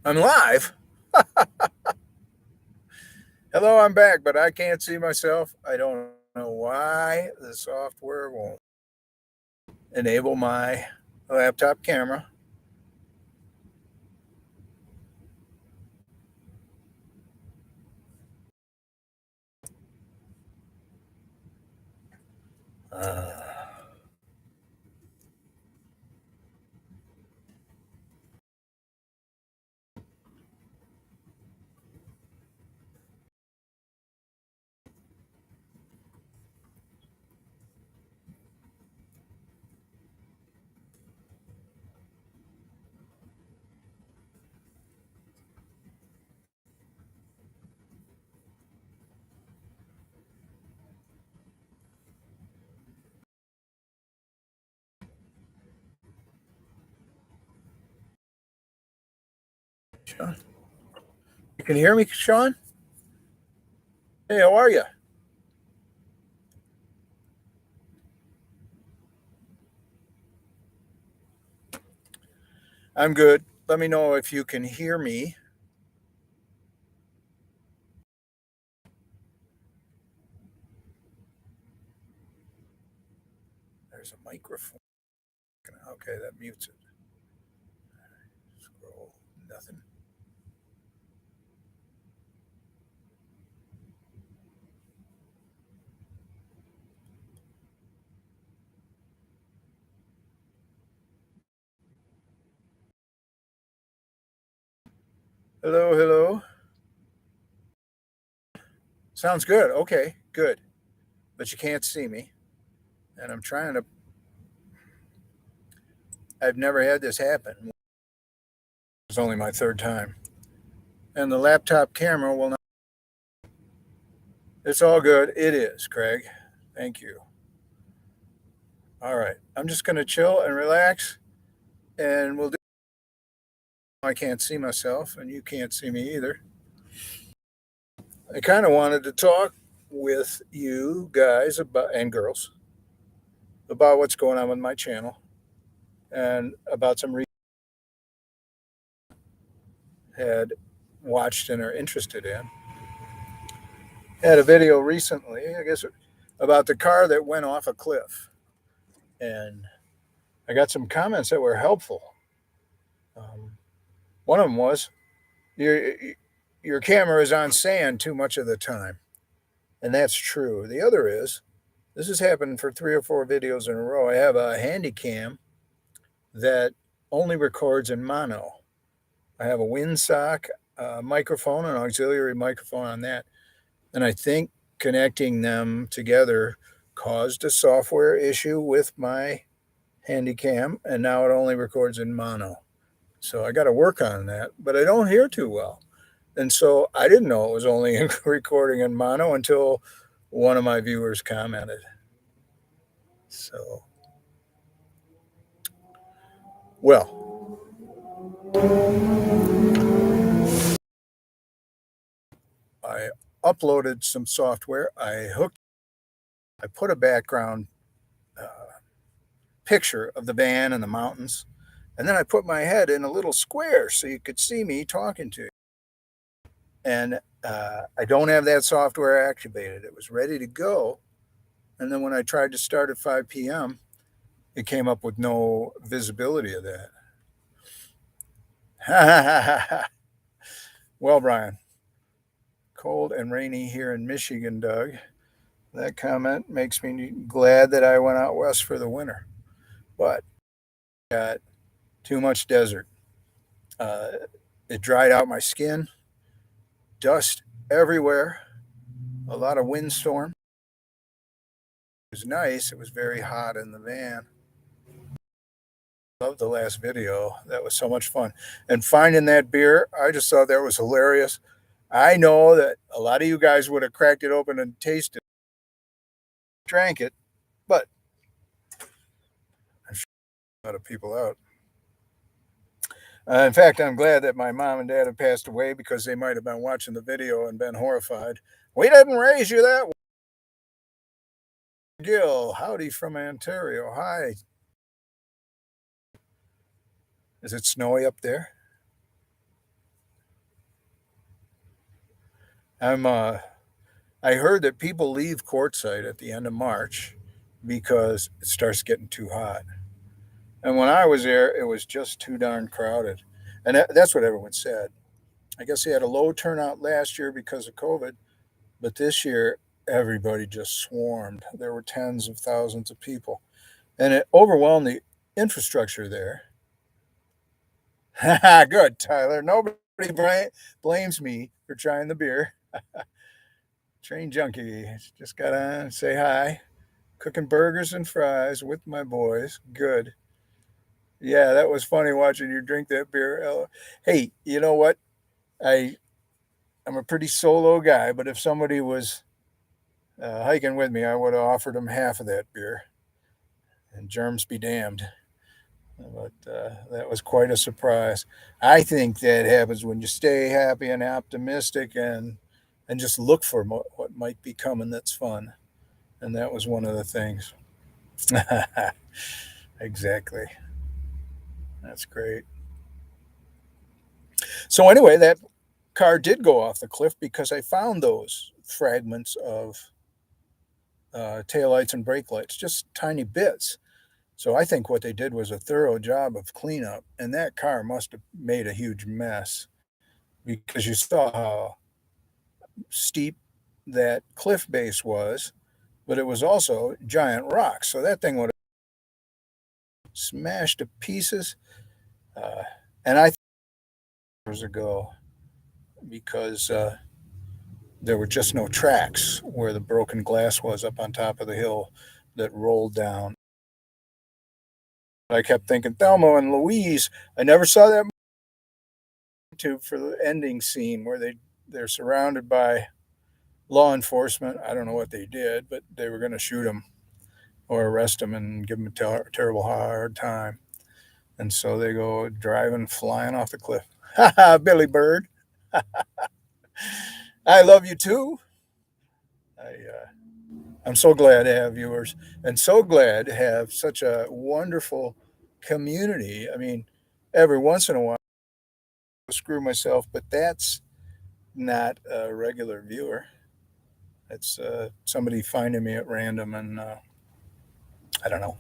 I'm live. Hello, I'm back, but I can't see myself. I don't know why the software won't enable my laptop camera. Uh, Sean, you can hear me, Sean? Hey, how are you? I'm good. Let me know if you can hear me. There's a microphone. Okay, that mutes it. Scroll. Nothing. Hello, hello. Sounds good. Okay, good. But you can't see me. And I'm trying to, I've never had this happen. It's only my third time. And the laptop camera will not. It's all good. It is, Craig. Thank you. All right. I'm just going to chill and relax, and we'll do. I can't see myself, and you can't see me either. I kind of wanted to talk with you guys about and girls about what's going on with my channel and about some had watched and are interested in. Had a video recently, I guess, about the car that went off a cliff, and I got some comments that were helpful. Um, One of them was, your your camera is on sand too much of the time, and that's true. The other is, this has happened for 3 or 4 videos in a row. I have a handy cam that only records in mono. I have a windsock microphone, an auxiliary microphone on that, and I think connecting them together caused a software issue with my handy cam, and now it only records in mono. So I got to work on that, but I don't hear too well. And so I didn't know it was only recording in mono until one of my viewers commented. So, well, I uploaded some software. I put a background picture of the van and the mountains, and then I put my head in a little square so you could see me talking to you. And I don't have that software activated. It was ready to go. And then when I tried to start at 5 p.m., it came up with no visibility of that. Well, Brian, cold and rainy here in Michigan, Doug. That comment makes me glad that I went out west for the winter. But got too much desert. Uh, it dried out my skin, dust everywhere, a lot of windstorm. It was nice. It was very hot in the van. Loved the last video. That was so much fun. And finding that beer, I just thought that was hilarious. I know that a lot of you guys would have cracked it open and tasted, drank it, but I'm sure a lot of people out. In fact, I'm glad that my mom and dad have passed away because they might have been watching the video and been horrified. We didn't raise you that way. Gil, howdy from Ontario. Hi. Is it snowy up there? I'm I heard that people leave Quartzsite at the end of March because it starts getting too hot. And when I was there, it was just too darn crowded. And that's what everyone said. I guess they had a low turnout last year because of COVID, but this year everybody just swarmed. There were tens of thousands of people, and it overwhelmed the infrastructure there. Good, Tyler. Nobody blames me for trying the beer. Train junkie. Just got on, say hi. Cooking burgers and fries with my boys. Good. Yeah, that was funny watching you drink that beer. Hey, you know what? I I'm a pretty solo guy, but if somebody was hiking with me, I would have offered them half of that beer. And germs be damned. But that was quite a surprise. I think that happens when you stay happy and optimistic and just look for what might be coming that's fun. And that was one of the things. Exactly. That's great. So anyway, that car did go off the cliff because I found those fragments of taillights and brake lights, just tiny bits. So I think what they did was a thorough job of cleanup, and that car must have made a huge mess because you saw how steep that cliff base was, but it was also giant rocks. So that thing would have smashed to pieces. Uh, and I think years ago because there were just no tracks where the broken glass was up on top of the hill that rolled down. I kept thinking Thelma and Louise. I never saw that tube for the ending scene where they're surrounded by law enforcement. I don't know what they did, but they were going to shoot him or arrest him and give him a terrible hard time. And so they go driving, flying off the cliff. Ha ha, Billy Bird. I love you too. I'm so glad to have viewers and so glad to have such a wonderful community. I mean, every once in a while, I screw myself, but that's not a regular viewer. It's somebody finding me at random, and I don't know.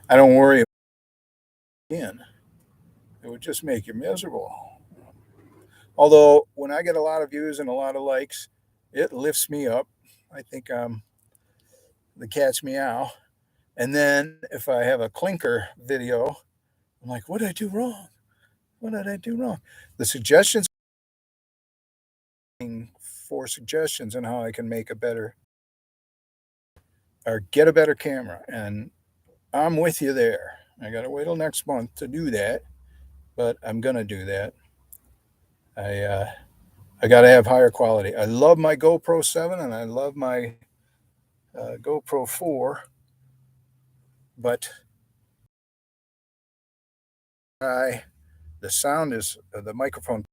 I don't worry again. It would just make you miserable. Although when I get a lot of views and a lot of likes, it lifts me up. I think I'm the cat's meow. And then if I have a clinker video, I'm like, what did I do wrong? What did I do wrong? The suggestions for suggestions on how I can make a better or get a better camera. And I'm with you there. I got to wait till next month to do that, but I'm gonna do that. I uh, I got to have higher quality. I love my GoPro 7 and I love my GoPro 4, but I the sound is the microphone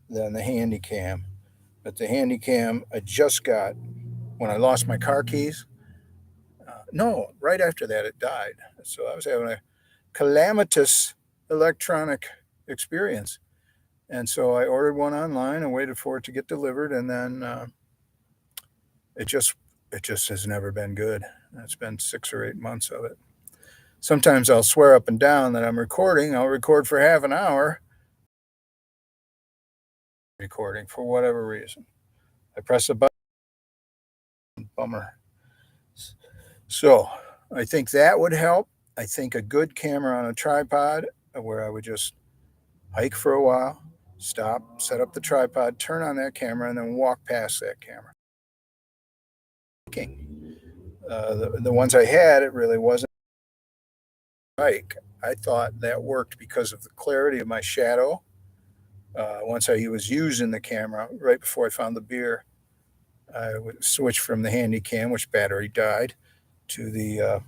than the Handycam. But the Handycam I just got when I lost my car keys. No, right after that it died. So I was having a calamitous electronic experience. And so I ordered one online and waited for it to get delivered, and then it just it just has never been good. It's been 6 or 8 months of it. Sometimes I'll swear up and down that I'm recording. I'll record for half an hour, recording for whatever reason. I press a button, bummer. So I think that would help. I think a good camera on a tripod where I would just hike for a while, stop, set up the tripod, turn on that camera, and then walk past that camera. The ones I had, it really wasn't like. I thought that worked because of the clarity of my shadow. Once I was using the camera right before I found the beer, I would switch from the Handycam, which battery died, to the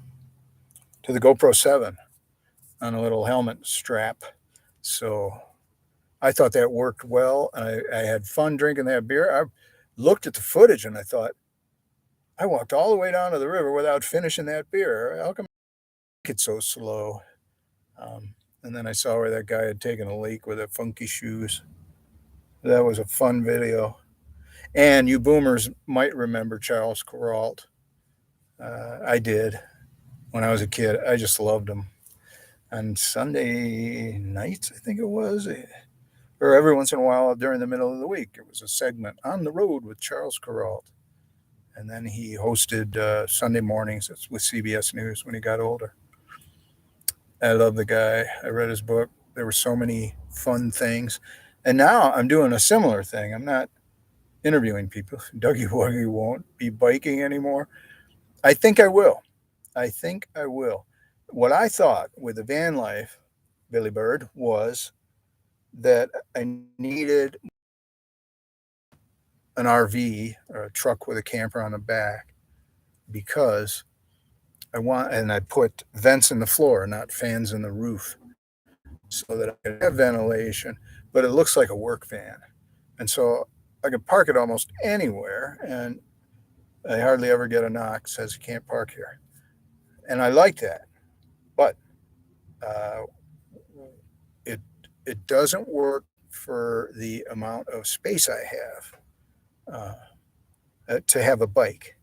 GoPro 7 on a little helmet strap. So I thought that worked well. I had fun drinking that beer. I looked at the footage and I thought, I walked all the way down to the river without finishing that beer. How come it's so slow? Um, and then I saw where that guy had taken a leak with the funky shoes. That was a fun video. And you boomers might remember Charles Kuralt. I did when I was a kid. I just loved him. On Sunday nights, I think it was, or every once in a while during the middle of the week, it was a segment on the road with Charles Kuralt. And then he hosted Sunday mornings with CBS News when he got older. I love the guy. I read his book. There were so many fun things. And now I'm doing a similar thing. I'm not interviewing people. Dougie Wuggy won't be biking anymore. I think I will. I think I will. What I thought with the van life, Billy Bird, was that I needed an RV or a truck with a camper on the back because and I put vents in the floor, not fans in the roof, so that I could have ventilation, but it looks like a work van. And so I can park it almost anywhere, and I hardly ever get a knock says you can't park here. And I like that. But uh, it it doesn't work for the amount of space I have to have a bike.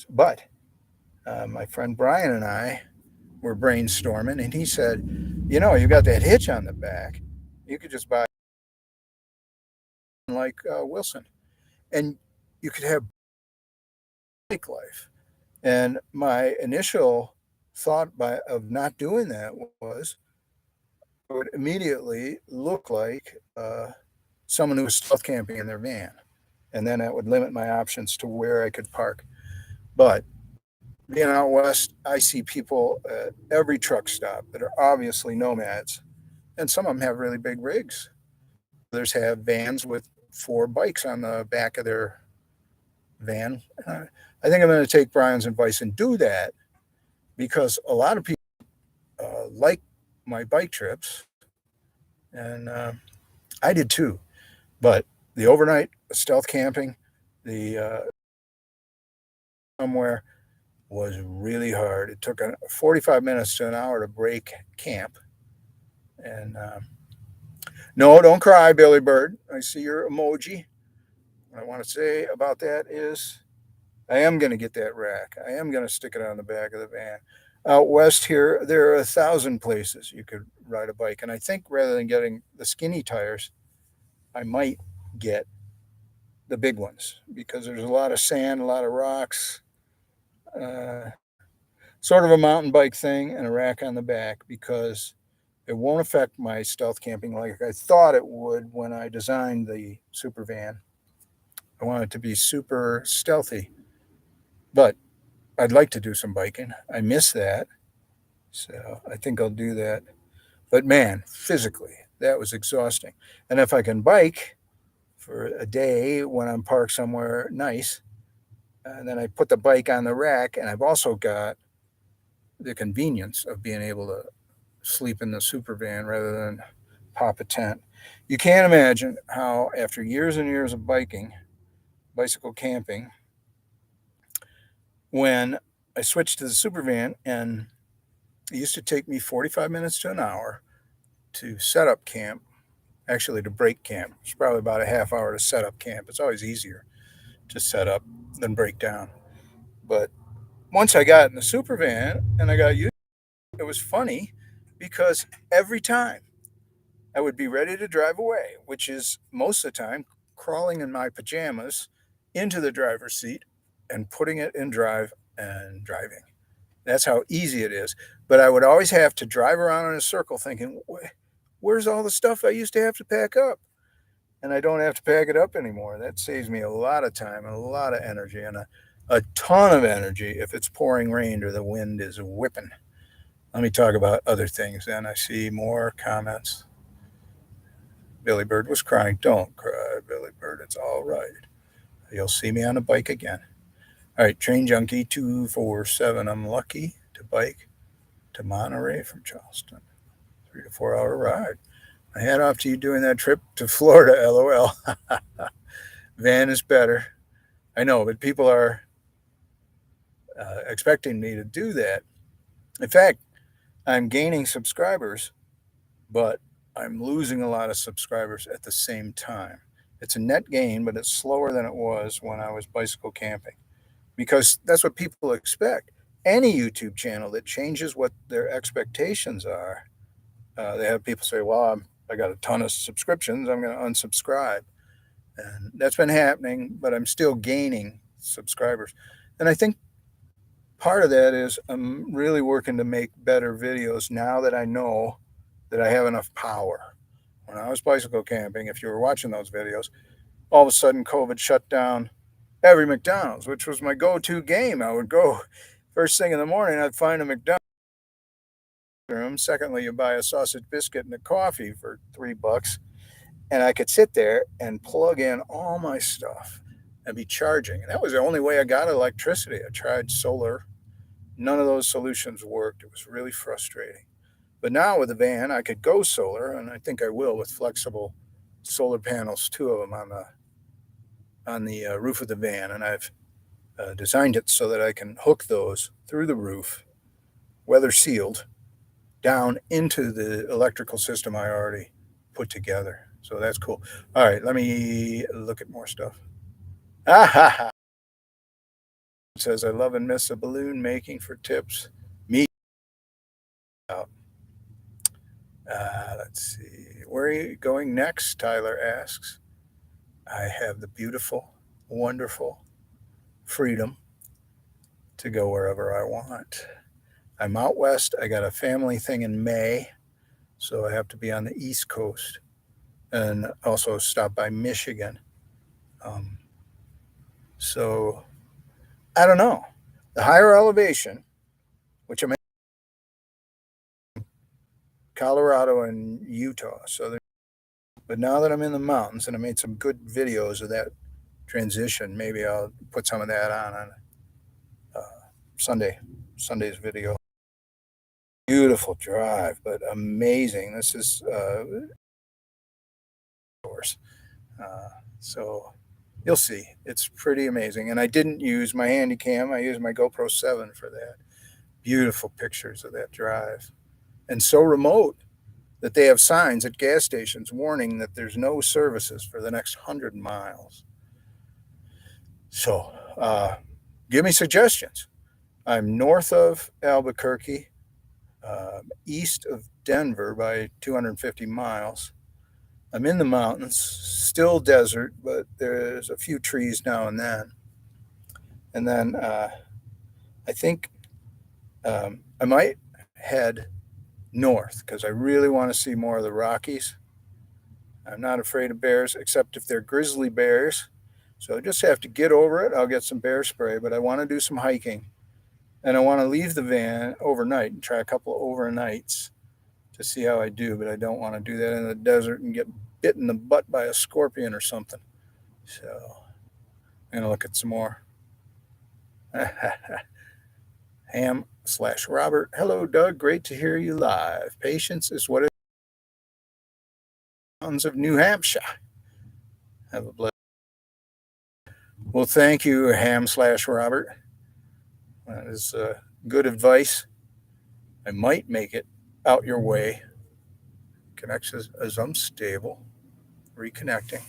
But my friend Brian and I were brainstorming, and he said, you got that hitch on the back. You could just buy like Wilson, and you could have bike life. And my initial thought of not doing that was it would immediately look like someone who was stealth camping in their van. And then that would limit my options to where I could park. But being out west, I see people at every truck stop that are obviously nomads. And some of them have really big rigs. Others have vans with 4 bikes on the back of their van. I think I'm going to take Brian's advice and do that because a lot of people like my bike trips. And I did too. But the overnight stealth camping, the somewhere was really hard. It took 45 minutes to an hour to break camp. And no, don't cry, Billy Bird. I see your emoji. What I want to say about that is I am going to get that rack. I am going to stick it on the back of the van. Out west here, there are 1,000 places you could ride a bike. And I think rather than getting the skinny tires, I might get the big ones because there's a lot of sand, a lot of rocks, uh, sort of a mountain bike thing, and a rack on the back because it won't affect my stealth camping like I thought it would when I designed the super van. I want it to be super stealthy, but I'd like to do some biking. I miss that, so I think I'll do that. But man, physically, that was exhausting. And if I can bike for a day when I'm parked somewhere nice, and then I put the bike on the rack, and I've also got the convenience of being able to sleep in the super van rather than pop a tent. You can't imagine how, after years and years of bicycle camping, when I switched to the super van, and it used to take me 45 minutes to an hour to set up camp, actually to break camp. It's probably about a half hour to set up camp. It's always easier to set up than break down. But once I got in the super van and I got used, it was funny because every time I would be ready to drive away, which is most of the time crawling in my pajamas into the driver's seat and putting it in drive and driving. That's how easy it is. But I would always have to drive around in a circle thinking, where's all the stuff I used to have to pack up? And I don't have to pack it up anymore. That saves me a lot of time and a lot of energy and a ton of energy if it's pouring rain or the wind is whipping. Let me talk about other things then. I see more comments. Billy Bird was crying. Don't cry, Billy Bird. It's all right. You'll see me on a bike again. All right, Train Junkie 247. I'm lucky to bike to Monterey from Charleston. 3 to 4 hour ride. My hat off to you doing that trip to Florida, LOL. Van is better. I know, but people are expecting me to do that. In fact, I'm gaining subscribers, but I'm losing a lot of subscribers at the same time. It's a net gain, but it's slower than it was when I was bicycle camping because that's what people expect. Any YouTube channel that changes what their expectations are, they have people say, well, I got a ton of subscriptions, I'm going to unsubscribe. And that's been happening, but I'm still gaining subscribers. And I think part of that is I'm really working to make better videos now that I know that I have enough power. When I was bicycle camping, if you were watching those videos, all of a sudden COVID shut down every McDonald's, which was my go-to game. I would go first thing in the morning, I'd find a McDonald's. Secondly, you buy a sausage biscuit and a coffee for $3, and I could sit there and plug in all my stuff and be charging. And that was the only way I got electricity. I tried solar. None of those solutions worked. It was really frustrating. But now with the van, I could go solar, and I think I will with flexible solar panels, 2 of them on the roof of the van, and I've designed it so that I can hook those through the roof, weather sealed, down into the electrical system I already put together. So that's cool. All right, let me look at more stuff. Ah ha ha. It says, I love and miss the balloon making for tips. Me out. Let's see. Where are you going next? Tyler asks. I have the beautiful, wonderful freedom to go wherever I want. I'm out west. I got a family thing in May, so I have to be on the East Coast and also stop by Michigan. So I don't know. The higher elevation, which I'm in Colorado and Utah, but now that I'm in the mountains and I made some good videos of that transition, maybe I'll put some of that on Sunday's video. Beautiful drive, but amazing. This is course. So you'll see. It's pretty amazing. And I didn't use my handy cam. I used my GoPro 7 for that. Beautiful pictures of that drive. And so remote that they have signs at gas stations warning that there's no services for the next 100 miles. So give me suggestions. I'm north of Albuquerque, east of Denver by 250 miles. I'm in the mountains, still desert, but there's a few trees now and then. And then I think I might head north because I really want to see more of the Rockies. I'm not afraid of bears, except if they're grizzly bears. So I just have to get over it. I'll get some bear spray, but I want to do some hiking. And I want to leave the van overnight and try a couple of overnights to see how I do. But I don't want to do that in the desert and get bit in the butt by a scorpion or something. So I'm going to look at some more. Ham/Robert. Hello, Doug. Great to hear you live. Patience is what it is. Mountains of New Hampshire. Have a blessed. Well, thank you, Ham/Robert. That is good advice. I might make it out your way. Connection is unstable. Reconnecting.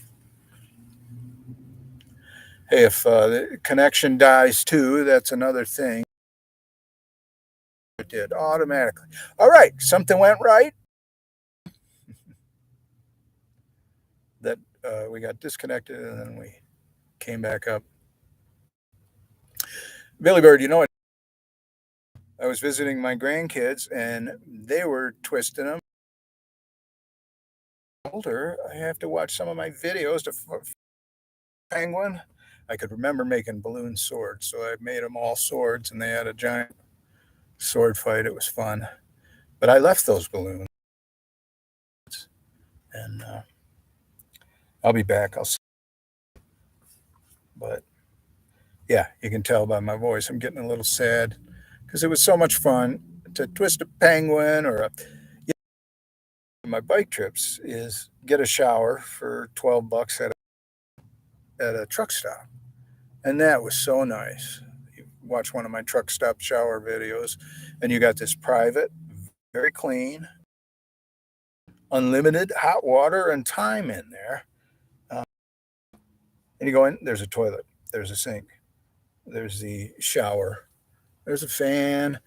Hey, if the connection dies too, that's another thing. It did automatically. All right, something went right. That we got disconnected and then we came back up. Billy Bird, you know what? I was visiting my grandkids and they were twisting them. Older, I have to watch some of my videos to penguin. I could remember making balloon swords, so I made them all swords, and they had a giant sword fight. It was fun, but I left those balloons, and I'll be back. But yeah, you can tell by my voice, I'm getting a little sad because it was so much fun to twist a penguin or my bike trips is get a shower for $12 at a truck stop. And that was so nice. You watch one of my truck stop shower videos, and you got this private, very clean, unlimited hot water and time in there. And you go in, there's a toilet, there's a sink, there's the shower, there's a fan.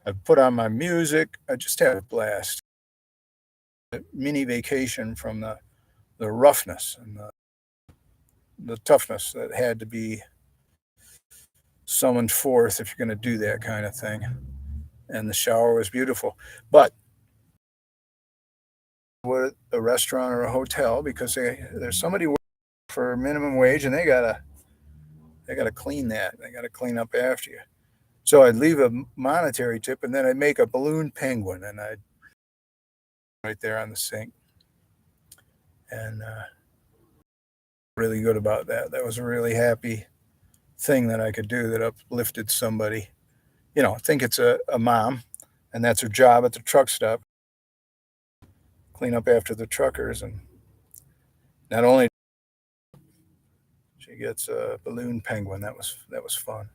I put on my music. I just had a blast. A mini vacation from the roughness and the toughness that had to be summoned forth if you're going to do that kind of thing. And the shower was beautiful. But with a restaurant or a hotel, because there's somebody working for minimum wage and they gotta clean that. They gotta clean up after you. So I'd leave a monetary tip and then I'd make a balloon penguin and I'd right there on the sink. And really good about that. That was a really happy thing that I could do that uplifted somebody. You know, I think it's a mom, and that's her job at the truck stop. Clean up after the truckers, and not only she gets a balloon penguin. That was fun.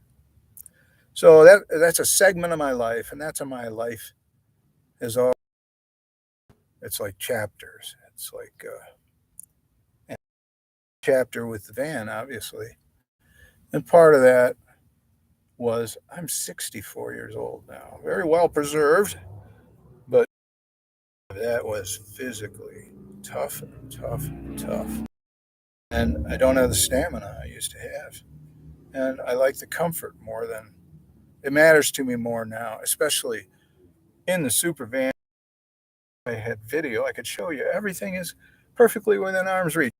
So that's a segment of my life, and that's how my life is all. It's like chapters. It's like a chapter with the van, obviously, and part of that was I'm 64 years old now, very well preserved, but that was physically tough, tough, tough. And I don't have the stamina I used to have. And I like the comfort more than it matters to me more now, especially in the super van. I had video, I could show you everything is perfectly within arm's reach.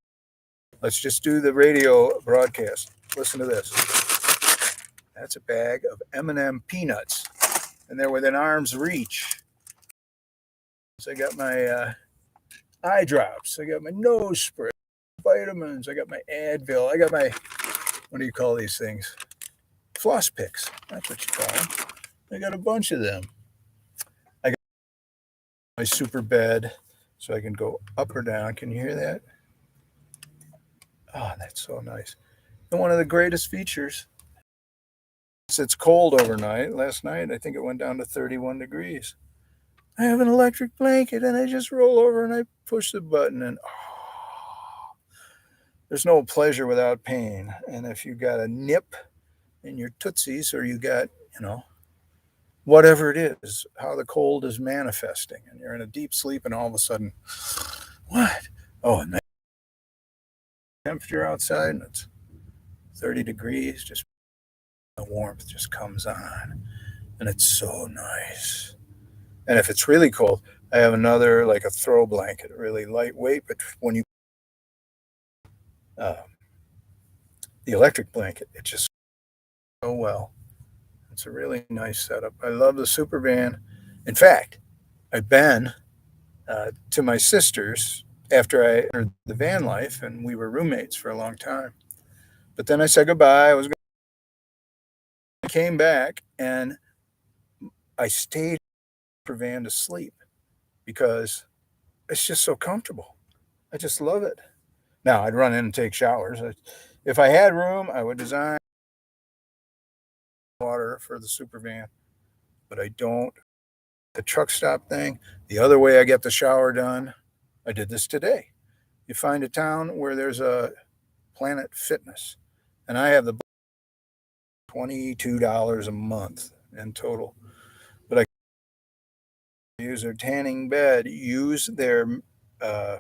Let's just do the radio broadcast. Listen to this. That's a bag of M&M peanuts, and they're within arm's reach. So I got my eye drops, I got my nose spray, vitamins, I got my Advil, I got my, what do you call these things? Floss picks. That's what you call them. I got a bunch of them. I got my super bed, so I can go up or down. Can you hear that? Oh, that's so nice. And one of the greatest features, it's cold overnight. Last night, I think it went down to 31 degrees. I have an electric blanket, and I just roll over and I push the button, and there's no pleasure without pain. And if you got a nip in your tootsies, or you got, whatever it is, how the cold is manifesting, and you're in a deep sleep, and all of a sudden, what? Oh, nice temperature outside, and it's 30 degrees, just the warmth just comes on, and it's so nice. And if it's really cold, I have another, like a throw blanket, really lightweight, but when you uh, the electric blanket, it just so well. It's a really nice setup. I love the super van. In fact, I've been to my sister's after I entered the van life, and we were roommates for a long time. But then I said goodbye. I came back, and I stayed for van to sleep because it's just so comfortable. I just love it. Now I'd run in and take showers. If I had room, I would design water for the super van, but I don't. The truck stop thing, the other way I get the shower done, I did this today. You find a town where there's a Planet Fitness, and I have the $22 a month in total. But I use their tanning bed, use their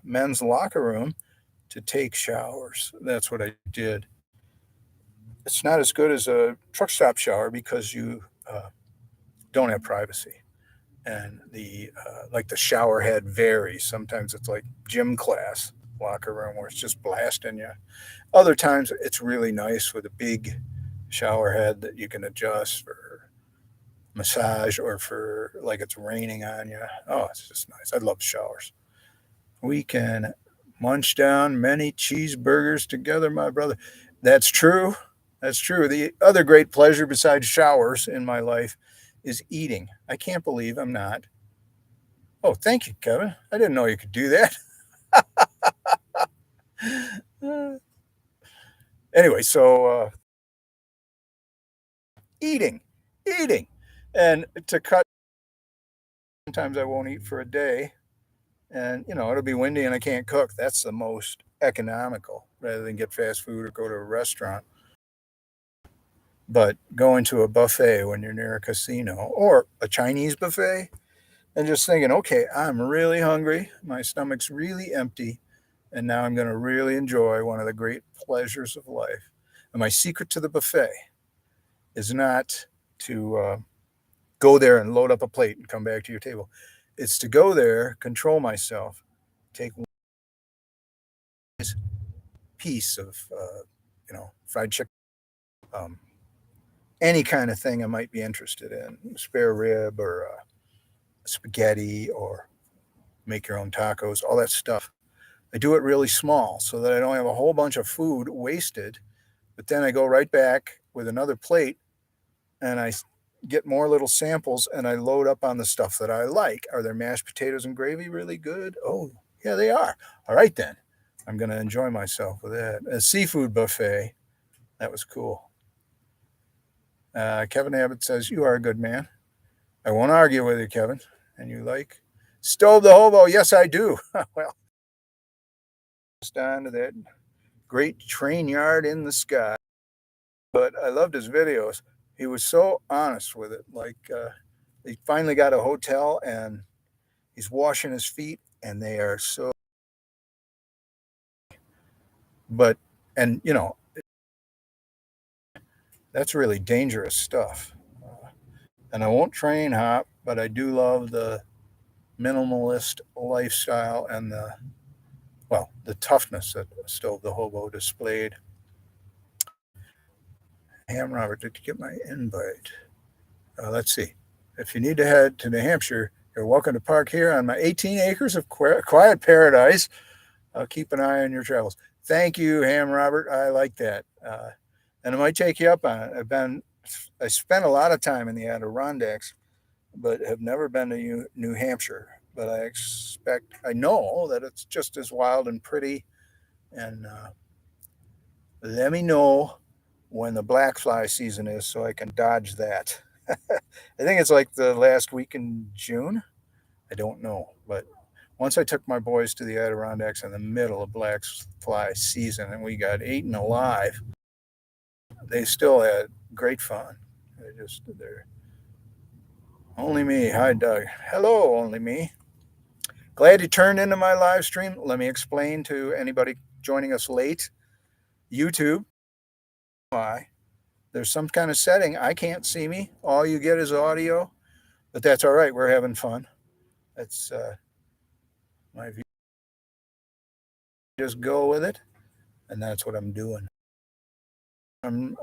men's locker room to take showers. That's what I did. It's not as good as a truck stop shower because you don't have privacy. And the like the shower head varies. Sometimes it's like gym class locker room where it's just blasting you. Other times it's really nice with a big shower head that you can adjust for massage or for like it's raining on you. Oh, it's just nice. I love showers. We can munch down many cheeseburgers together, my brother. That's true. That's true. The other great pleasure besides showers in my life is eating. I can't believe I'm not. Oh, thank you, Kevin. I didn't know you could do that. Anyway, so eating. And to cut, sometimes I won't eat for a day. and it'll be windy and I can't cook. That's the most economical rather than get fast food or go to a restaurant. But going to a buffet when you're near a casino or a Chinese buffet and just thinking, okay, I'm really hungry, my stomach's really empty, and now I'm going to really enjoy one of the great pleasures of life. And my secret to the buffet is not to go there and load up a plate and come back to your table. It's to go there, control myself, take one piece of, fried chicken, um, any kind of thing I might be interested in, spare rib or spaghetti or make your own tacos, all that stuff. I do it really small so that I don't have a whole bunch of food wasted. But then I go right back with another plate and I get more little samples and I load up on the stuff that I like. Are their mashed potatoes and gravy really good? Oh, yeah, they are. All right, then. I'm going to enjoy myself with that. A seafood buffet. That was cool. Kevin Abbott says, "You are a good man. I won't argue with you, Kevin." And you like Stove the Hobo? Yes, I do. Well, just on to that great train yard in the sky. But I loved his videos. He was so honest with it. Like, he finally got a hotel and he's washing his feet, and they are so. But, and, that's really dangerous stuff. And I won't train hop, but I do love the minimalist lifestyle and the toughness that Stove the Hobo displayed. Ham Robert, did you get my invite? Let's see. If you need to head to New Hampshire, you're welcome to park here on my 18 acres of quiet paradise. I'll keep an eye on your travels. Thank you, Ham Robert. I like that. And I might take you up on it. I spent a lot of time in the Adirondacks, but have never been to New Hampshire. But I know that it's just as wild and pretty. And let me know when the black fly season is so I can dodge that. I think it's like the last week in June. I don't know. But once I took my boys to the Adirondacks in the middle of black fly season and we got eaten alive, they still had great fun. They're only me. Hi, Doug. Hello, only me. Glad you turned into my live stream. Let me explain to anybody joining us late. YouTube, why? There's some kind of setting. I can't see me. All you get is audio, but that's all right. We're having fun. That's my view. Just go with it, and that's what I'm doing. I'm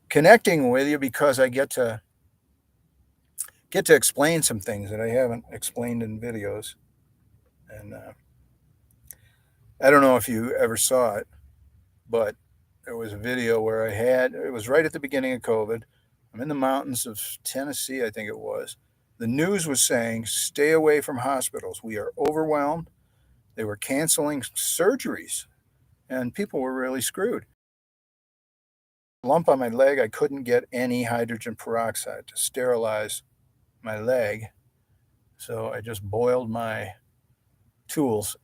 connecting with you because I get to explain some things that I haven't explained in videos. And I don't know if you ever saw it, but there was a video where it was right at the beginning of COVID. I'm in the mountains of Tennessee, I think it was. The news was saying, stay away from hospitals. We are overwhelmed. They were canceling surgeries, and people were really screwed. Lump on my leg, I couldn't get any hydrogen peroxide to sterilize my leg. So I just boiled my tools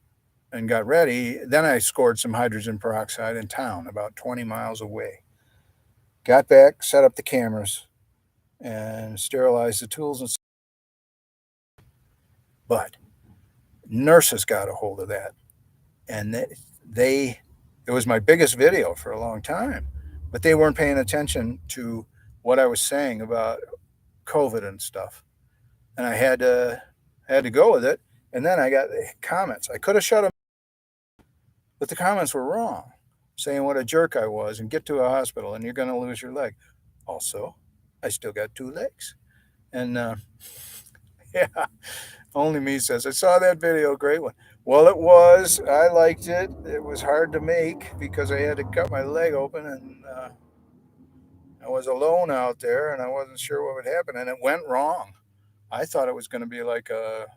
and got ready. Then I scored some hydrogen peroxide in town about 20 miles away. Got back, set up the cameras, and sterilized the tools. But nurses got a hold of that. And it was my biggest video for a long time, but they weren't paying attention to what I was saying about COVID and stuff. And I had to go with it. And then I got the comments. I could have shut them, but the comments were wrong, saying what a jerk I was and get to a hospital and you're going to lose your leg. Also, I still got two legs. And yeah, only me says, I saw that video, great one. Well, it was. I liked it. It was hard to make because I had to cut my leg open and I was alone out there and I wasn't sure what would happen. And it went wrong. I thought it was going to be like a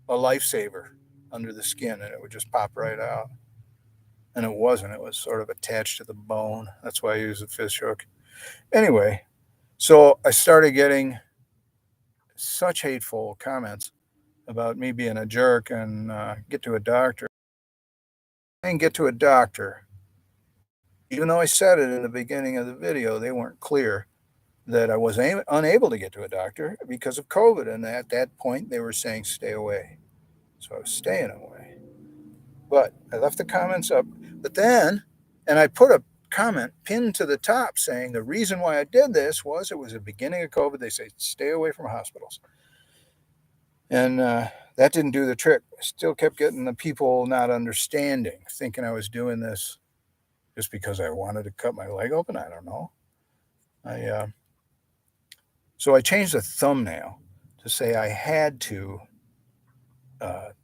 lifesaver under the skin and it would just pop right out. And it wasn't. It was sort of attached to the bone. That's why I use a fish hook. Anyway, so I started getting such hateful comments about me being a jerk and get to a doctor. I didn't get to a doctor. Even though I said it in the beginning of the video, they weren't clear that I was unable to get to a doctor because of COVID. And at that point, they were saying stay away. So I was staying away. But I left the comments up. But then, and I put a comment pinned to the top saying the reason why I did this was it was the beginning of COVID. They say stay away from hospitals. And that didn't do the trick. I still kept getting the people not understanding, thinking I was doing this just because I wanted to cut my leg open. I don't know. So I changed the thumbnail to say I had to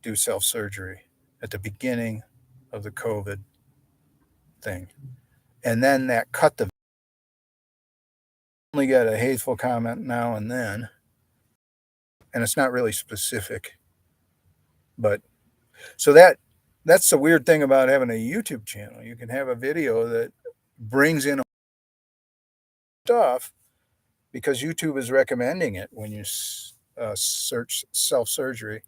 do self-surgery at the beginning of the COVID thing. And then that cut the only get a hateful comment now and then. And it's not really specific. But so that's the weird thing about having a YouTube channel. You can have a video that brings in stuff because YouTube is recommending it when you search self-surgery.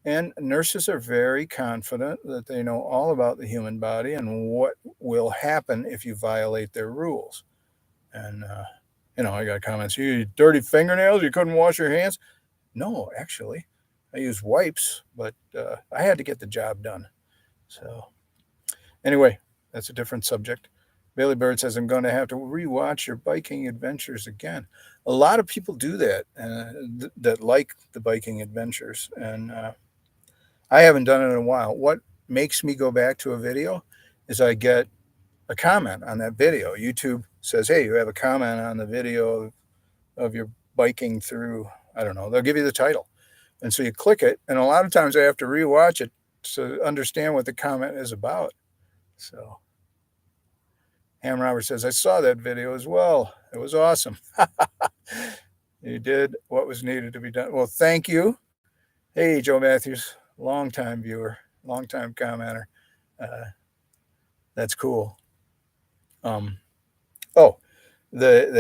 And nurses are very confident that they know all about the human body and what will happen if you violate their rules. And, I got comments, you dirty fingernails, you couldn't wash your hands. No, actually, I use wipes, but I had to get the job done. So anyway, that's a different subject. Bailey Bird says, I'm going to have to rewatch your biking adventures again. A lot of people do that, that like the biking adventures. And I haven't done it in a while. What makes me go back to a video is I get a comment on that video. YouTube says, hey, you have a comment on the video of your biking through, I don't know, they'll give you the title. And so you click it. And a lot of times I have to rewatch it to understand what the comment is about. So Ham Robert says, I saw that video as well. It was awesome. You did what was needed to be done. Well, thank you. Hey, Joe Matthews, longtime viewer, longtime commenter. That's cool. The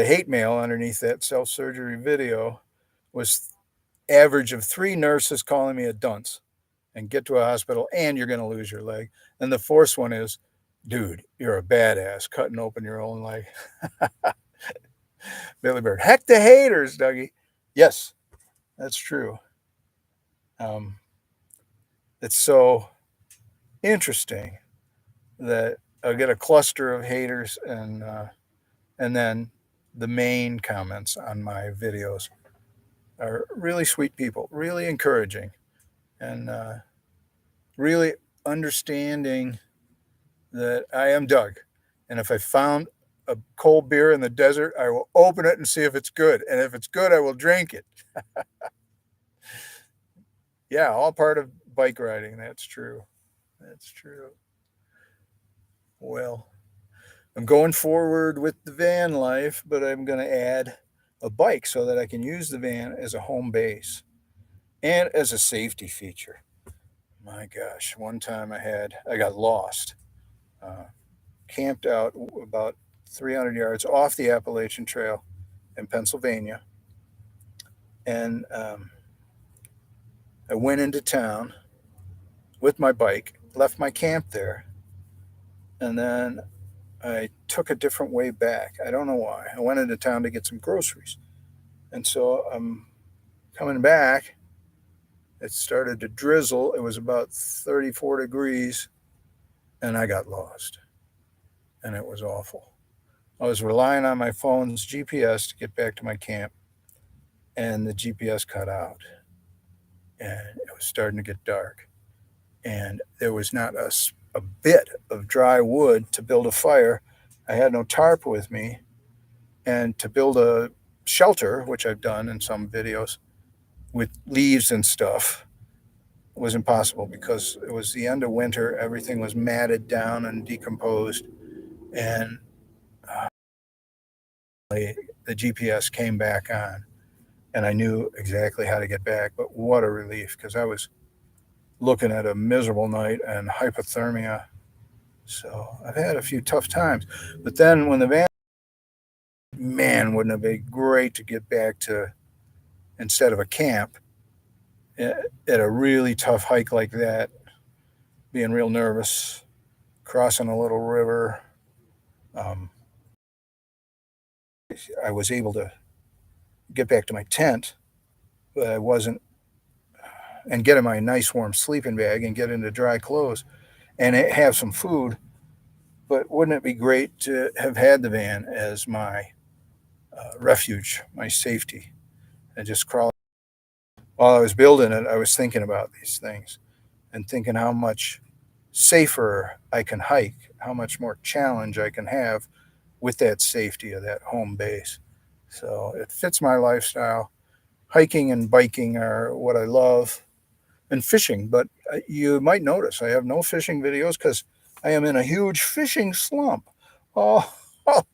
hate mail underneath that self-surgery video was average of 3 nurses calling me a dunce and get to a hospital and you're going to lose your leg. And the fourth one is, dude, you're a badass cutting open your own leg. Billy Bird, heck the haters, Dougie. Yes, that's true. It's so interesting that I'll get a cluster of haters and then the main comments on my videos are really sweet people, really encouraging, and really understanding that I am Doug. And if I found a cold beer in the desert, I will open it and see if it's good. And if it's good, I will drink it. Yeah, all part of bike riding. That's true. That's true. Well, I'm going forward with the van life, but I'm going to add a bike so that I can use the van as a home base and as a safety feature. My gosh, one time I got lost, camped out about 300 yards off the Appalachian Trail in Pennsylvania. And I went into town with my bike, left my camp there, and then I took a different way back. I don't know why. I went into town to get some groceries. And so I'm coming back. It started to drizzle. It was about 34 degrees, and I got lost. And it was awful. I was relying on my phone's GPS to get back to my camp, and the GPS cut out. And it was starting to get dark. And there was not a bit of dry wood to build a fire. I had no tarp with me. And to build a shelter, which I've done in some videos, with leaves and stuff, was impossible because it was the end of winter. Everything was matted down and decomposed. And the GPS came back on. And I knew exactly how to get back. But what a relief, because I was looking at a miserable night and hypothermia. So I've had a few tough times. But then when the van, man, wouldn't it be great to get back to, instead of a camp, at a really tough hike like that, being real nervous, crossing a little river. Um, I was able to get back to my tent, but I wasn't, and get in my nice warm sleeping bag and get into dry clothes and have some food. But wouldn't it be great to have had the van as my refuge, my safety, and just crawl? While I was building it, I was thinking about these things and thinking how much safer I can hike, how much more challenge I can have with that safety of that home base. So it fits my lifestyle. Hiking and biking are what I love, and fishing. But you might notice I have no fishing videos because I am in a huge fishing slump. Oh,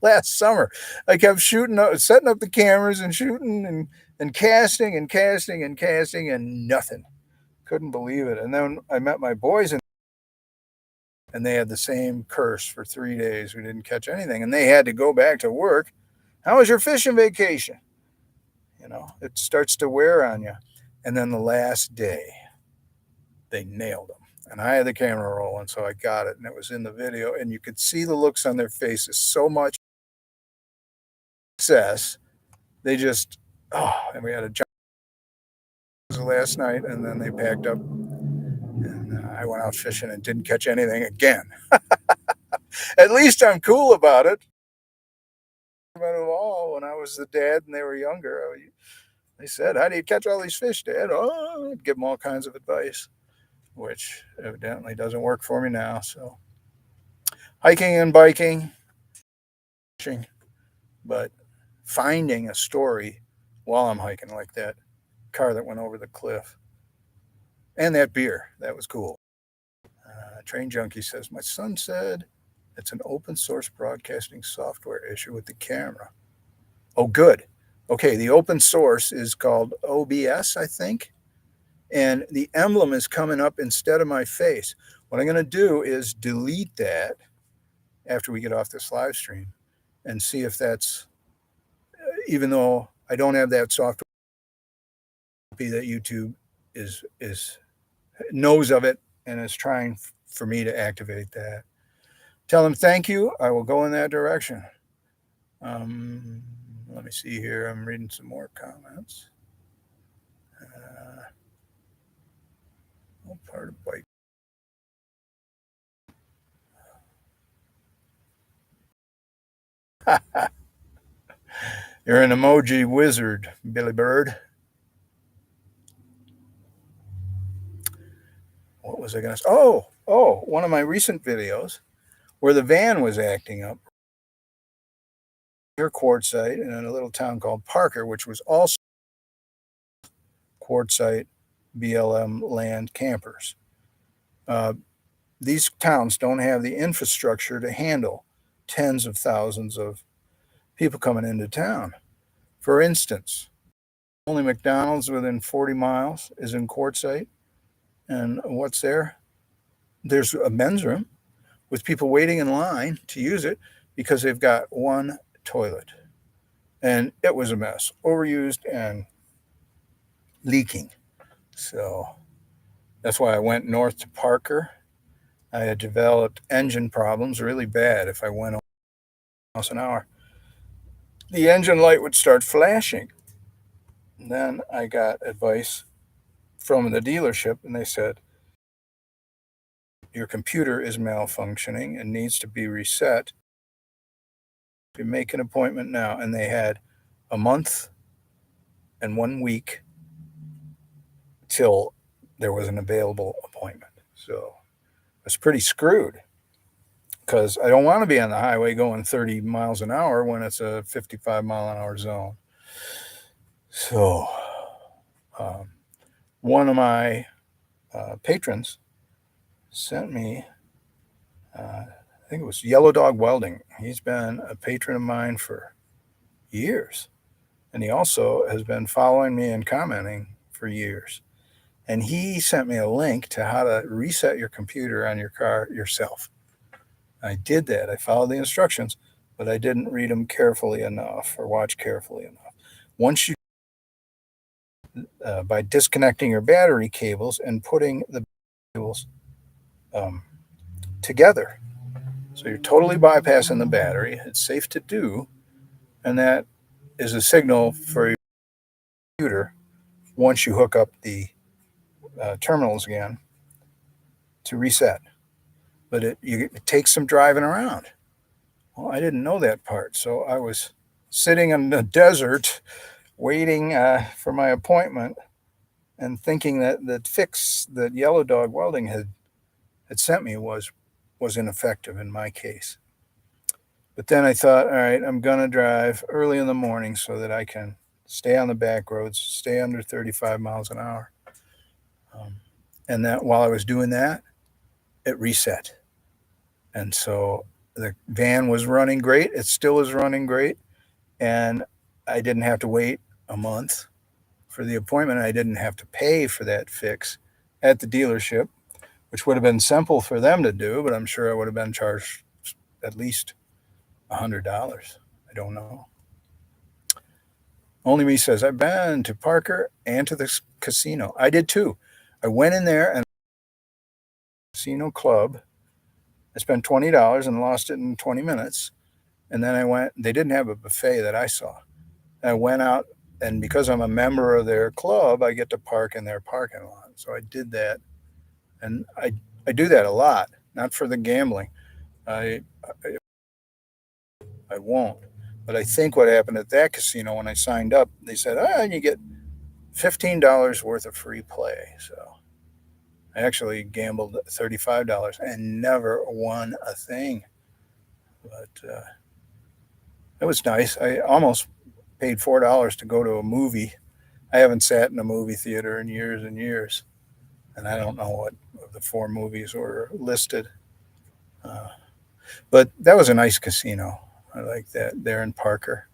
last summer I kept shooting, setting up the cameras and shooting and casting and casting and casting and nothing. Couldn't believe it. And then I met my boys and they had the same curse for 3 days. We didn't catch anything, and they had to go back to work. How was your fishing vacation? You know, it starts to wear on you. And then the last day, they nailed them. And I had the camera rolling, so I got it, and it was in the video. And you could see the looks on their faces, so much success. They just, oh, and we had a job last night, and then they packed up, and I went out fishing and didn't catch anything again. At least I'm cool about it. About it all, when I was the dad and they were younger, they said, "How do you catch all these fish, Dad?" Oh, I'd give them all kinds of advice, which evidently doesn't work for me now. So hiking and biking, fishing, but finding a story while I'm hiking, like that car that went over the cliff and that beer, that was cool. Train Junkie says, my son said it's an open source broadcasting software issue with the camera. Oh, good. Okay, the open source is called OBS, I think. And the emblem is coming up instead of my face. What I'm going to do is delete that after we get off this live stream and see if that's, even though I don't have that software, that YouTube is knows of it and is trying for me to activate that. Tell them thank you. I will go in that direction. Let me see here. I'm reading some more comments. Part of bike. You're an emoji wizard, Billy Bird. What was I going to say? Oh, one of my recent videos where the van was acting up near Quartzsite in a little town called Parker, which was also Quartzsite BLM land campers. These towns don't have the infrastructure to handle tens of thousands of people coming into town. For instance, only McDonald's within 40 miles is in Quartzsite. And what's there? There's a men's room with people waiting in line to use it because they've got one toilet. And it was a mess, overused and leaking. So that's why I went north to Parker. I had developed engine problems really bad. If I went miles an hour, the engine light would start flashing. And then I got advice from the dealership, and they said, your computer is malfunctioning and needs to be reset. You make an appointment now. And they had a month and 1 week till there was an available appointment. So I was pretty screwed because I don't want to be on the highway going 30 miles an hour when it's a 55-mile-an-hour zone. So one of my patrons sent me, I think it was Yellow Dog Welding. He's been a patron of mine for years. And he also has been following me and commenting for years. And he sent me a link to how to reset your computer on your car yourself. I did that. I followed the instructions, but I didn't read them carefully enough or watch carefully enough. Once you by disconnecting your battery cables and putting the cables together. So you're totally bypassing the battery. It's safe to do, and that is a signal for your computer once you hook up the terminals again to reset. But it takes some driving around. Well, I didn't know that part, so I was sitting in the desert waiting for my appointment and thinking that the fix that Yellow Dog Welding had sent me was ineffective in my case. But then I thought, all right, I'm going to drive early in the morning so that I can stay on the back roads, stay under 35 miles an hour. And that while I was doing that, it reset. And so the van was running great. It still is running great. And I didn't have to wait a month for the appointment. I didn't have to pay for that fix at the dealership, which would have been simple for them to do, but I'm sure I would have been charged at least $100. I don't know. Only Me says, I've been to Parker and to the casino. I did too. I went in there and casino club. I spent $20 and lost it in 20 minutes. And then I went, they didn't have a buffet that I saw. I went out, and because I'm a member of their club, I get to park in their parking lot. So I did that. And I do that a lot, not for the gambling. I won't. But I think what happened at that casino when I signed up, they said, and you get $15 worth of free play. So I actually gambled $35 and never won a thing. But it was nice. I almost paid $4 to go to a movie. I haven't sat in a movie theater in years and years. And I don't know what of the 4 movies were listed. But that was a nice casino. I like that there in Parker.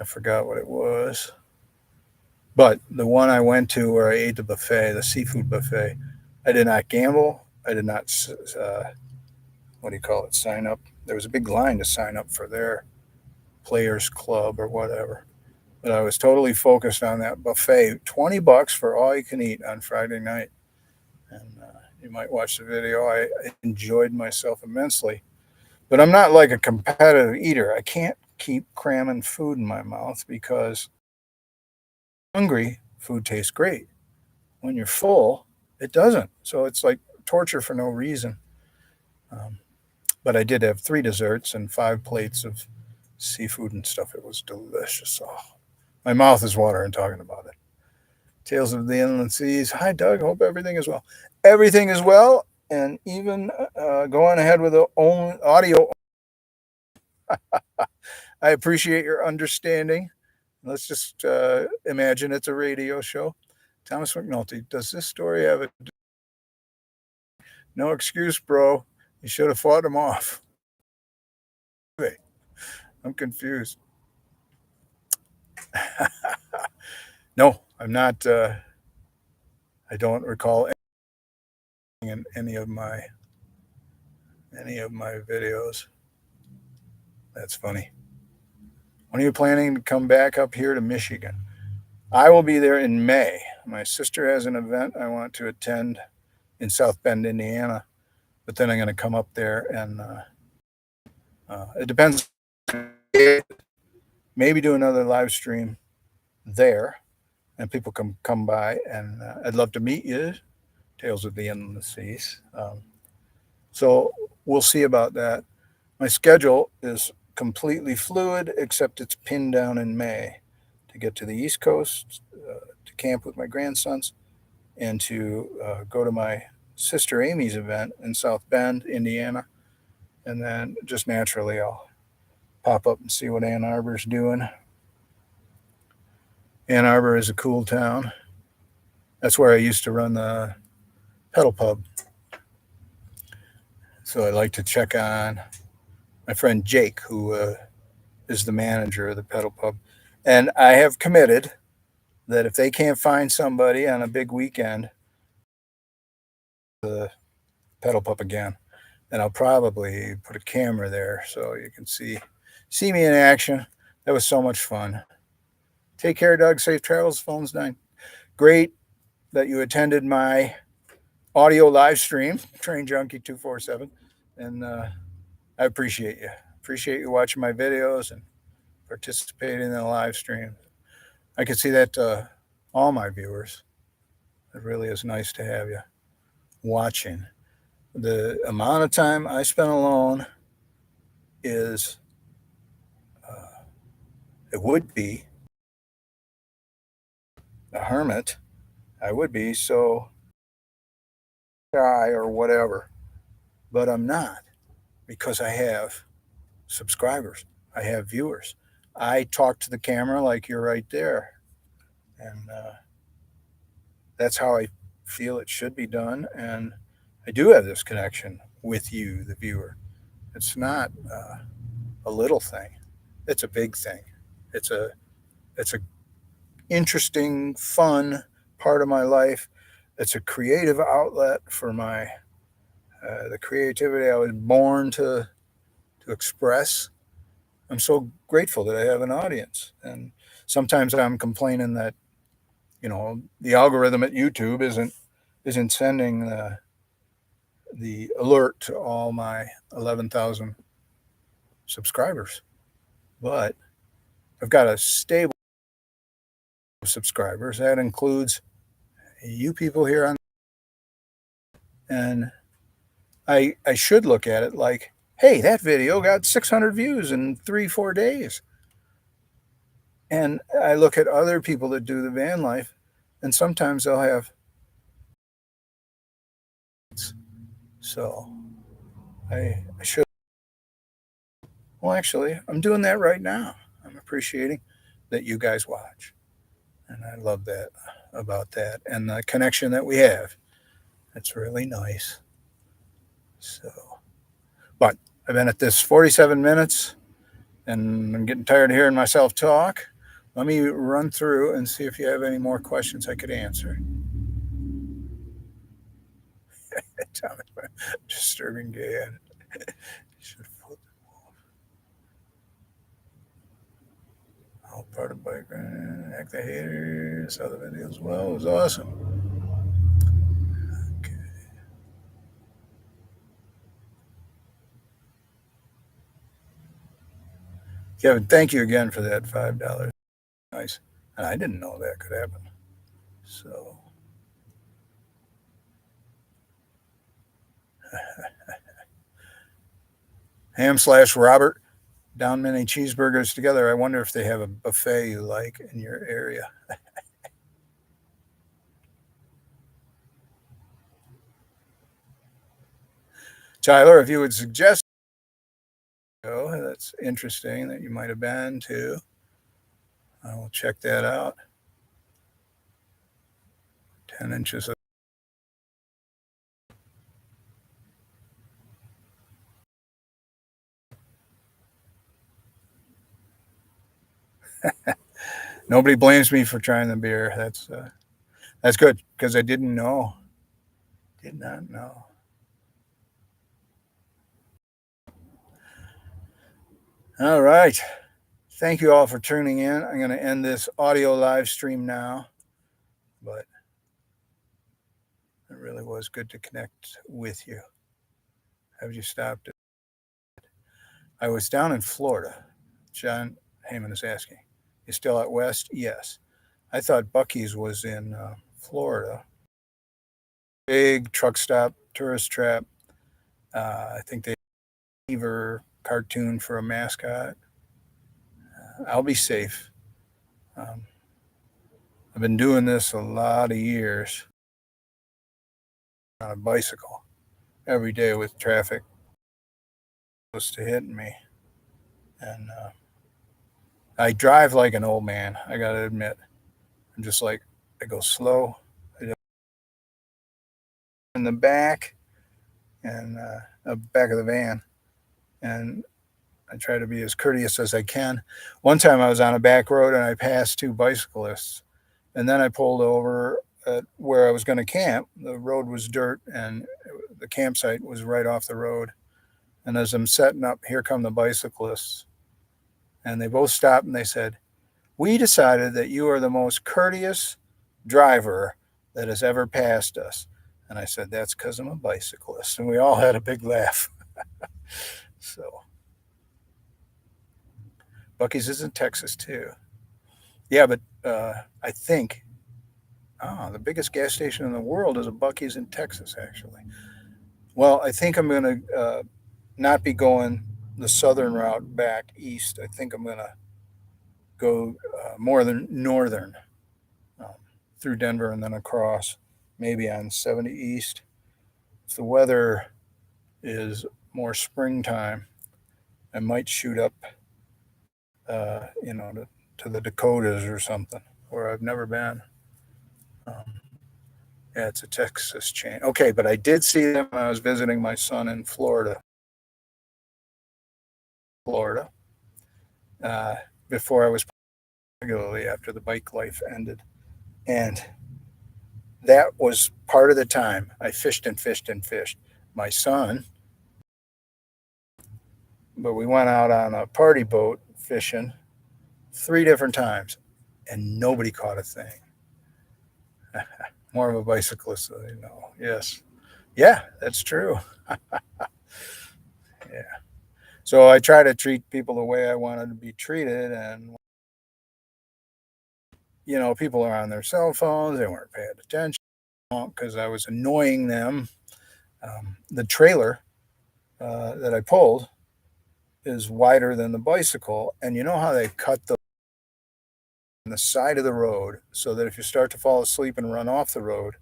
I forgot what it was. But the one I went to where I ate the buffet, the seafood buffet, I did not gamble. I did not, sign up. There was a big line to sign up for their players club or whatever. But I was totally focused on that buffet. $20 for all you can eat on Friday night. And you might watch the video. I enjoyed myself immensely. But I'm not like a competitive eater. I can't keep cramming food in my mouth because hungry, food tastes great. When you're full, it doesn't. So it's like torture for no reason. But I did have 3 desserts and 5 plates of seafood and stuff. It was delicious. Oh, my mouth is watering talking about it. Tales of the Inland Seas. Hi, Doug. Hope everything is well. Everything is well, and even going ahead with the own audio. I appreciate your understanding. Let's just imagine it's a radio show. Thomas McNulty, does this story have a no excuse, bro? You should have fought him off. I'm confused. No, I'm not. I don't recall in any of my videos. That's funny. When are you planning to come back up here to Michigan? I will be there in May. My sister has an event I want to attend in South Bend, Indiana, but then I'm going to come up there and it depends. Maybe do another live stream there, and people can come by, and I'd love to meet you. Tales of the Inland Seas. So we'll see about that. My schedule is completely fluid, except it's pinned down in May to get to the East Coast, to camp with my grandsons, and to go to my sister Amy's event in South Bend, Indiana. And then just naturally I'll pop up and see what Ann Arbor's doing. Ann Arbor is a cool town. That's where I used to run the pedal pub. So I like to check on my friend Jake, who is the manager of the pedal pub. And I have committed that if they can't find somebody on a big weekend, the pedal pub again, and I'll probably put a camera there so you can see me in action. That was so much fun. Take care, Doug. Safe travels. Phone's 9. great that you attended my audio live stream, Train Junkie 247, and I appreciate you. Appreciate you watching my videos and participating in the live stream. I can see that all my viewers. It really is nice to have you watching. The amount of time I spend alone is, it would be a hermit. I would be so shy or whatever, but I'm not because I have subscribers. I have viewers. I talk to the camera like you're right there. And that's how I feel it should be done. And I do have this connection with you, the viewer. It's not a little thing. It's a big thing. It's a interesting, fun part of my life. It's a creative outlet for my the creativity I was born to express. I'm so grateful that I have an audience. And sometimes I'm complaining that the algorithm at YouTube isn't sending the alert to all my 11,000 subscribers, but I've got a stable of subscribers that includes you people here on, and I should look at it like, hey, that video got 600 views in 3-4 days. And I look at other people that do the van life, and sometimes they'll have. So I should. Well, actually, I'm doing that right now. I'm appreciating that you guys watch. And I love that about that and the connection that we have. It's really nice. So, but I've been at this 47 minutes and I'm getting tired of hearing myself talk. Let me run through and see if you have any more questions I could answer. Disturbing gay. Should flip them off. All part of bike. Act the hater. Saw the video as well. It was awesome. Okay. Kevin, thank you again for that $5. Nice. And I didn't know that could happen. So. Ham/Robert, down many cheeseburgers together. I wonder if they have a buffet you like in your area. Tyler, if you would suggest, that's interesting that you might have been to. I will check that out. 10 inches of nobody blames me for trying the beer. That's good because I didn't know. Did not know. All right. Thank you all for tuning in. I'm going to end this audio live stream now, but it really was good to connect with you. Have you stopped? I was down in Florida. John Heyman is asking, you still out west? Yes. I thought Buc-ee's was in Florida. Big truck stop, tourist trap. I think they have a beaver cartoon for a mascot. I'll be safe. I've been doing this a lot of years on a bicycle every day with traffic close to hitting me. And I drive like an old man, I got to admit. I'm just like, I go slow. I in the back and the back of the van. And I try to be as courteous as I can. One time I was on a back road and I passed two bicyclists. And then I pulled over at where I was going to camp. The road was dirt and the campsite was right off the road. And as I'm setting up, here come the bicyclists. And they both stopped and they said, we decided that you are the most courteous driver that has ever passed us. And I said, that's because I'm a bicyclist. And we all had a big laugh. So Buc-ee's is in Texas too. Yeah, but I think the biggest gas station in the world is a Buc-ee's in Texas, actually. Well, I think I'm going to not be going the southern route back east. I think I'm going to go more than northern um, through Denver and then across, maybe on 70 east. If the weather is more springtime, I might shoot up, to the Dakotas or something where I've never been. Um, yeah, it's a Texas chain. Okay, but I did see them when I was visiting my son in Florida. Uh, before I was regularly after the bike life ended. And that was part of the time I fished and fished and fished. My son, but we went out on a party boat fishing 3 different times and nobody caught a thing. More of a bicyclist than you know. Yes. Yeah, that's true. Yeah. So I try to treat people the way I wanted to be treated. And, people are on their cell phones. They weren't paying attention because I was annoying them. The trailer that I pulled is wider than the bicycle. And you know how they cut on the side of the road so that if you start to fall asleep and run off the road,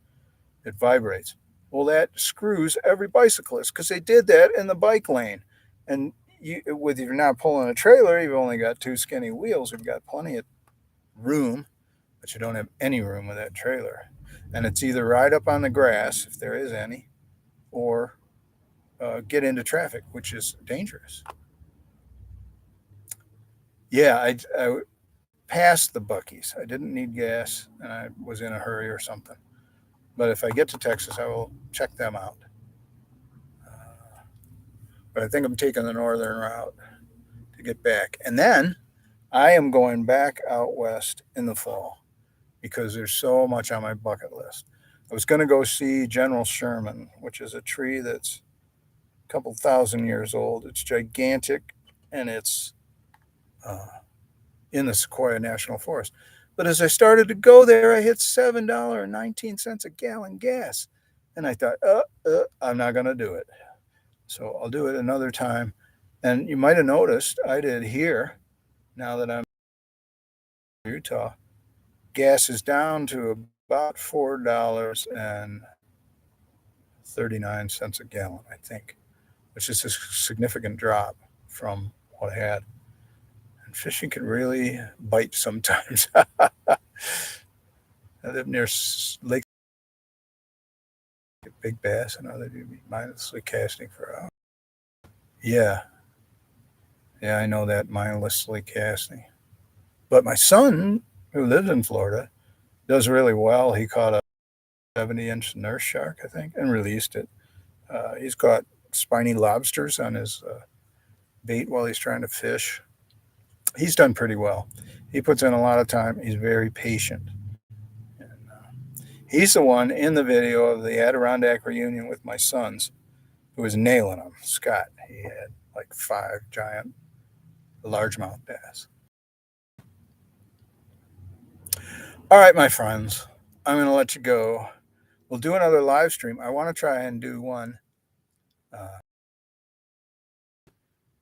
it vibrates. Well, that screws every bicyclist because they did that in the bike lane. And if you're not pulling a trailer, you've only got 2 skinny wheels. You've got plenty of room, but you don't have any room with that trailer. And it's either ride up on the grass, if there is any, or get into traffic, which is dangerous. Yeah, I passed the Buc-ee's. I didn't need gas, and I was in a hurry or something. But if I get to Texas, I will check them out. But I think I'm taking the northern route to get back. And then I am going back out west in the fall because there's so much on my bucket list. I was going to go see General Sherman, which is a tree that's a couple thousand years old. It's gigantic, and it's in the Sequoia National Forest. But as I started to go there, I hit $7.19 a gallon gas. And I thought, I'm not going to do it. So I'll do it another time. And you might have noticed I did here, now that I'm in Utah, gas is down to about $4.39 a gallon, I think, which is a significant drop from what I had. And fishing can really bite sometimes. I live near Lake Big Bass, and they'd be mindlessly casting for hours. Yeah, I know that, mindlessly casting. But my son, who lives in Florida, does really well. He caught a 70-inch nurse shark, I think, and released it. He's caught spiny lobsters on his bait while he's trying to fish. He's done pretty well. He puts in a lot of time. He's very patient. And, he's the one in the video of the Adirondack reunion with my sons who was nailing them. Scott, he had like 5 giant largemouth bass. All right, my friends, I'm going to let you go. We'll do another live stream. I want to try and do one.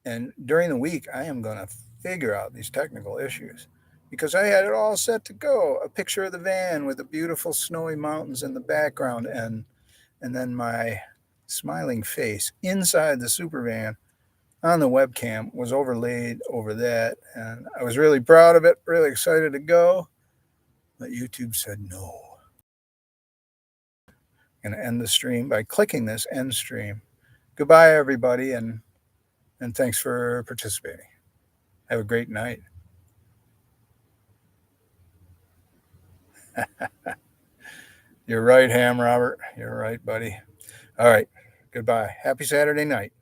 And during the week, I am going to figure out these technical issues because I had it all set to go. A picture of the van with the beautiful snowy mountains in the background and then my smiling face inside the super van on the webcam was overlaid over that. And I was really proud of it, really excited to go. But YouTube said no. I'm going to end the stream by clicking this end stream. Goodbye, everybody, and thanks for participating. Have a great night. You're right, Ham Robert. You're right, buddy. All right. Goodbye. Happy Saturday night.